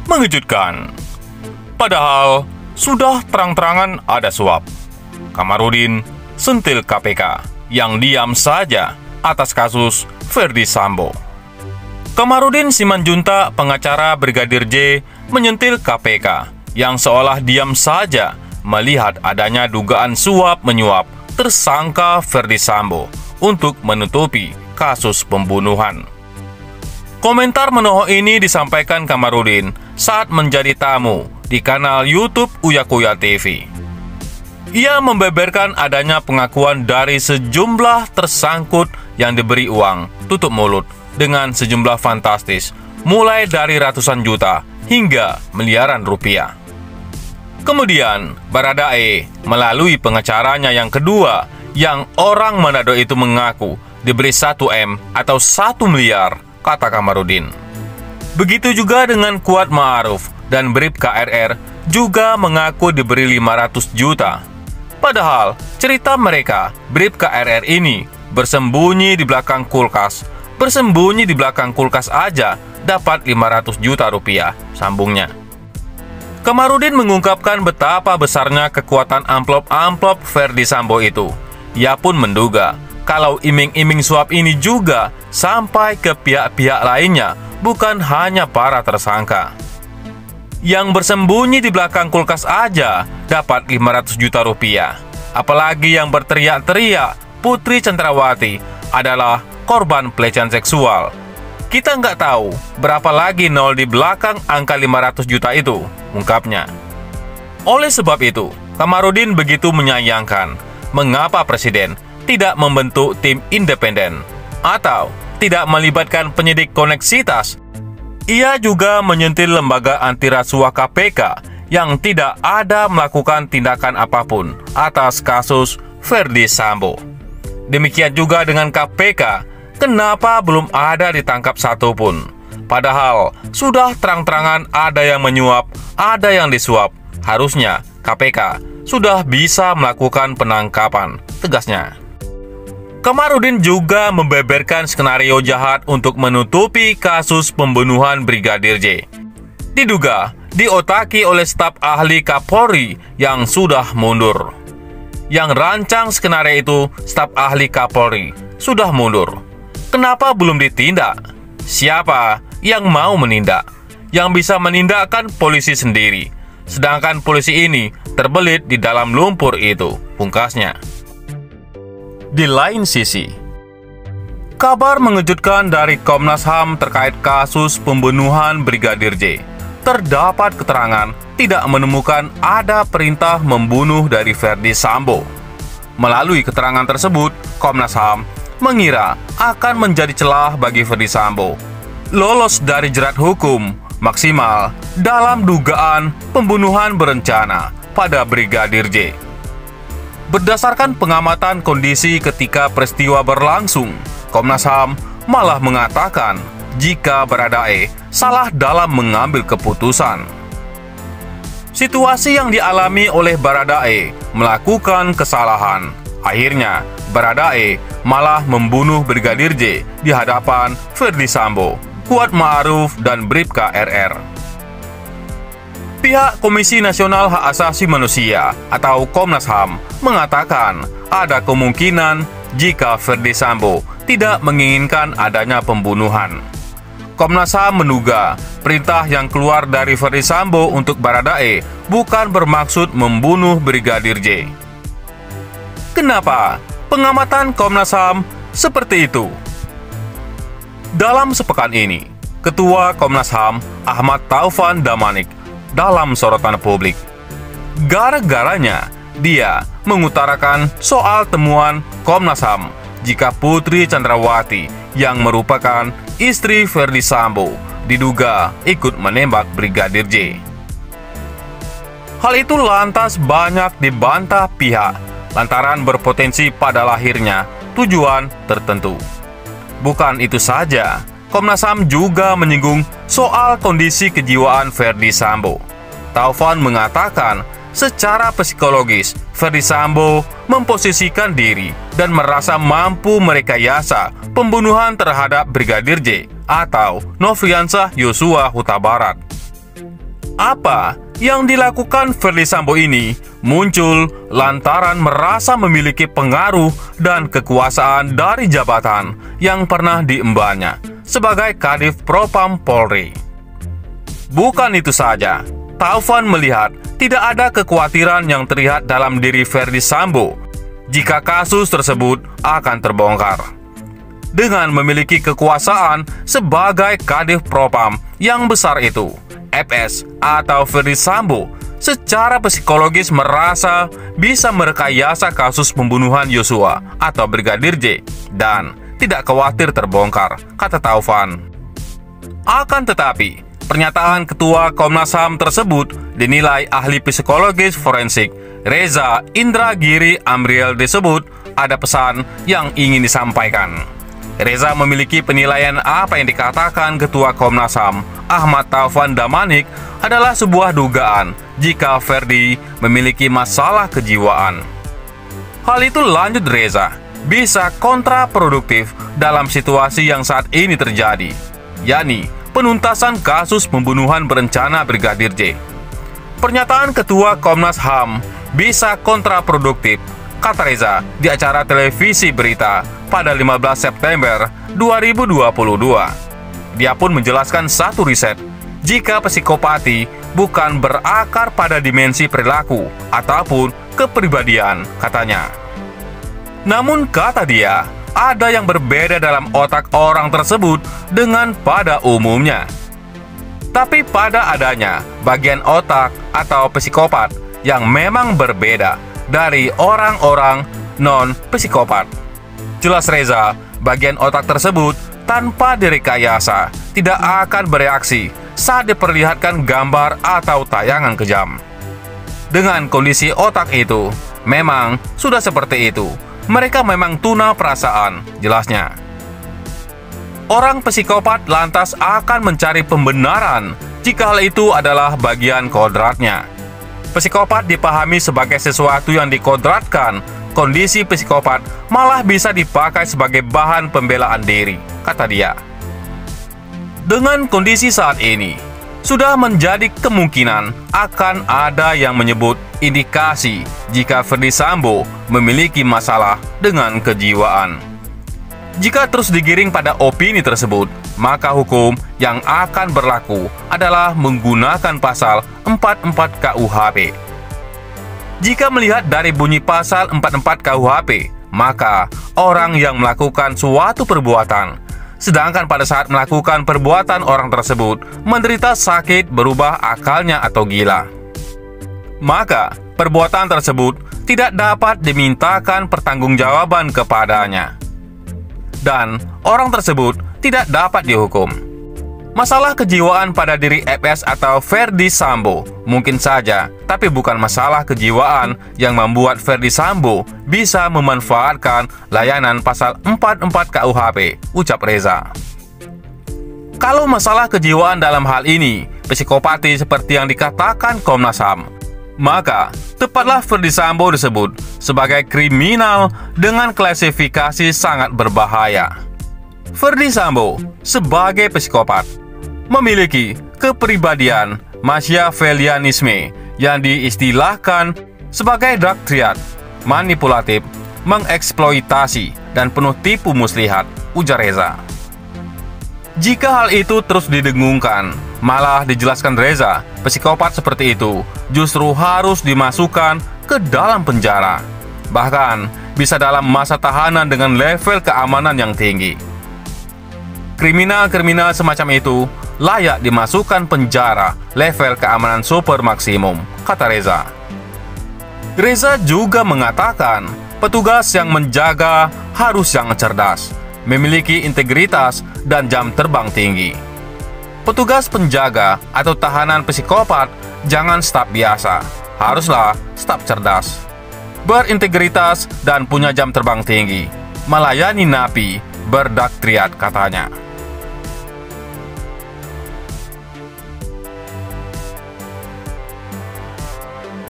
Mengejutkan. Padahal sudah terang-terangan ada suap. Kamarudin sentil KPK yang diam saja atas kasus Ferdi Sambo. Kamarudin Simanjuntak, pengacara Brigadir J, menyentil KPK yang seolah diam saja melihat adanya dugaan suap-menyuap tersangka Ferdi Sambo untuk menutupi kasus pembunuhan. Komentar menohok ini disampaikan Kamarudin saat menjadi tamu di kanal YouTube Uya Kuya TV. Ia membeberkan adanya pengakuan dari sejumlah tersangkut yang diberi uang tutup mulut dengan sejumlah fantastis, mulai dari ratusan juta hingga miliaran rupiah. Kemudian, Baradae melalui pengacaranya yang kedua, yang orang Manado itu mengaku diberi 1 M atau 1 miliar, kata Kamarudin. Begitu juga dengan Kuat Ma'ruf dan Bribka RR juga mengaku diberi 500 juta. Padahal cerita mereka, Bribka RR ini bersembunyi di belakang kulkas. Bersembunyi di belakang kulkas aja dapat 500 juta rupiah, sambungnya. Kamarudin mengungkapkan betapa besarnya kekuatan amplop-amplop Ferdi Sambo itu. Ia pun menduga kalau iming-iming suap ini juga sampai ke pihak-pihak lainnya, bukan hanya para tersangka. Yang bersembunyi di belakang kulkas aja dapat 500 juta rupiah. Apalagi yang berteriak-teriak Putri Chandrawati adalah korban pelecehan seksual. Kita nggak tahu berapa lagi nol di belakang angka 500 juta itu, ungkapnya. Oleh sebab itu, Kamarudin begitu menyayangkan mengapa Presiden tidak membentuk tim independen atau tidak melibatkan penyidik koneksitas. Ia juga menyentil lembaga anti rasuah KPK yang tidak ada melakukan tindakan apapun atas kasus Ferdi Sambo. Demikian juga dengan KPK, kenapa belum ada ditangkap satupun? Padahal sudah terang-terangan ada yang menyuap, ada yang disuap. Harusnya KPK sudah bisa melakukan penangkapan, tegasnya. Kamarudin juga membeberkan skenario jahat untuk menutupi kasus pembunuhan Brigadir J. Diduga diotaki oleh staf ahli Kapolri yang sudah mundur. Yang rancang skenario itu staf ahli Kapolri sudah mundur. Kenapa belum ditindak? Siapa yang mau menindak? Yang bisa menindakkan polisi sendiri. Sedangkan polisi ini terbelit di dalam lumpur itu, pungkasnya. Di lain sisi, kabar mengejutkan dari Komnas HAM terkait kasus pembunuhan Brigadir J. Terdapat keterangan tidak menemukan ada perintah membunuh dari Ferdi Sambo. Melalui keterangan tersebut, Komnas HAM mengira akan menjadi celah bagi Ferdi Sambo lolos dari jerat hukum maksimal dalam dugaan pembunuhan berencana pada Brigadir J. Berdasarkan pengamatan kondisi ketika peristiwa berlangsung, Komnas HAM malah mengatakan jika Baradae salah dalam mengambil keputusan. Situasi yang dialami oleh Baradae melakukan kesalahan. Akhirnya, Baradae malah membunuh Brigadir J di hadapan Ferdi Sambo, Kuat Ma'ruf, dan Bribka RR. Pihak Komisi Nasional Hak Asasi Manusia atau Komnas HAM mengatakan ada kemungkinan jika Ferdi Sambo tidak menginginkan adanya pembunuhan. Komnas HAM menduga perintah yang keluar dari Ferdi Sambo untuk Baradae bukan bermaksud membunuh Brigadir J. Kenapa pengamatan Komnas HAM seperti itu? Dalam sepekan ini, Ketua Komnas HAM Ahmad Taufan Damanik dalam sorotan publik. Gara-garanya dia mengutarakan soal temuan Komnas HAM jika Putri Chandrawati yang merupakan istri Ferdi Sambo diduga ikut menembak Brigadir J. Hal itu lantas banyak dibantah pihak lantaran berpotensi pada lahirnya tujuan tertentu. Bukan itu saja, Komnas HAM juga menyinggung soal kondisi kejiwaan Ferdi Sambo. Taufan mengatakan secara psikologis, Ferdi Sambo memposisikan diri dan merasa mampu merekayasa pembunuhan terhadap Brigadir J atau Nofriansah Yosua Huta Barat. Apa yang dilakukan Ferdi Sambo ini muncul lantaran merasa memiliki pengaruh dan kekuasaan dari jabatan yang pernah diembannya sebagai Kadif Propam Polri. Bukan itu saja, Taufan melihat tidak ada kekhawatiran yang terlihat dalam diri Ferdi Sambo jika kasus tersebut akan terbongkar. Dengan memiliki kekuasaan sebagai Kadif Propam yang besar itu, FS atau Ferdi Sambo secara psikologis merasa bisa merekayasa kasus pembunuhan Yosua atau Brigadir J dan tidak khawatir terbongkar, kata Taufan. Akan tetapi, pernyataan Ketua Komnas HAM tersebut dinilai ahli psikologis forensik Reza Indragiri Amriel disebut ada pesan yang ingin disampaikan. Reza memiliki penilaian apa yang dikatakan Ketua Komnas HAM Ahmad Taufan Damanik adalah sebuah dugaan jika Ferdi memiliki masalah kejiwaan. Hal itu, lanjut Reza, bisa kontraproduktif dalam situasi yang saat ini terjadi, yakni penuntasan kasus pembunuhan berencana Brigadir J. Pernyataan Ketua Komnas HAM bisa kontraproduktif, kata Reza di acara televisi berita pada 15 September 2022. Dia pun menjelaskan satu riset, jika psikopati bukan berakar pada dimensi perilaku ataupun kepribadian, katanya. Namun, kata dia, ada yang berbeda dalam otak orang tersebut dengan pada umumnya. Tapi pada adanya bagian otak atau psikopat yang memang berbeda dari orang-orang non-psikopat. Jelas Reza, bagian otak tersebut tanpa direkayasa tidak akan bereaksi saat diperlihatkan gambar atau tayangan kejam. Dengan kondisi otak itu, memang sudah seperti itu. Mereka memang tuna perasaan, jelasnya. Orang psikopat lantas akan mencari pembenaran jika hal itu adalah bagian kodratnya. Psikopat dipahami sebagai sesuatu yang dikodratkan. Kondisi psikopat malah bisa dipakai sebagai bahan pembelaan diri, kata dia. Dengan kondisi saat ini, sudah menjadi kemungkinan akan ada yang menyebut indikasi jika Ferdi Sambo memiliki masalah dengan kejiwaan. Jika terus digiring pada opini tersebut, maka hukum yang akan berlaku adalah menggunakan pasal 44 KUHP. Jika melihat dari bunyi pasal 44 KUHP, maka orang yang melakukan suatu perbuatan, sedangkan pada saat melakukan perbuatan orang tersebut menderita sakit berubah akalnya atau gila, maka perbuatan tersebut tidak dapat dimintakan pertanggungjawaban kepadanya, dan orang tersebut tidak dapat dihukum. Masalah kejiwaan pada diri FS atau Ferdi Sambo mungkin saja, tapi bukan masalah kejiwaan yang membuat Ferdi Sambo bisa memanfaatkan layanan pasal 44 KUHP, ucap Reza. Kalau masalah kejiwaan dalam hal ini psikopati seperti yang dikatakan Komnas HAM, maka tepatlah Ferdi Sambo disebut sebagai kriminal dengan klasifikasi sangat berbahaya. Ferdi Sambo sebagai psikopat memiliki kepribadian Machiavellianisme yang diistilahkan sebagai dark triad, manipulatif, mengeksploitasi, dan penuh tipu muslihat, ujar Reza. Jika hal itu terus didengungkan, malah dijelaskan Reza, psikopat seperti itu justru harus dimasukkan ke dalam penjara, bahkan bisa dalam masa tahanan dengan level keamanan yang tinggi. Kriminal-kriminal semacam itu layak dimasukkan penjara level keamanan super maksimum, kata Reza. Reza juga mengatakan petugas yang menjaga harus yang cerdas, memiliki integritas dan jam terbang tinggi. Petugas penjaga atau tahanan psikopat jangan staf biasa, haruslah staf cerdas, berintegritas dan punya jam terbang tinggi, melayani napi, berdak triad, katanya.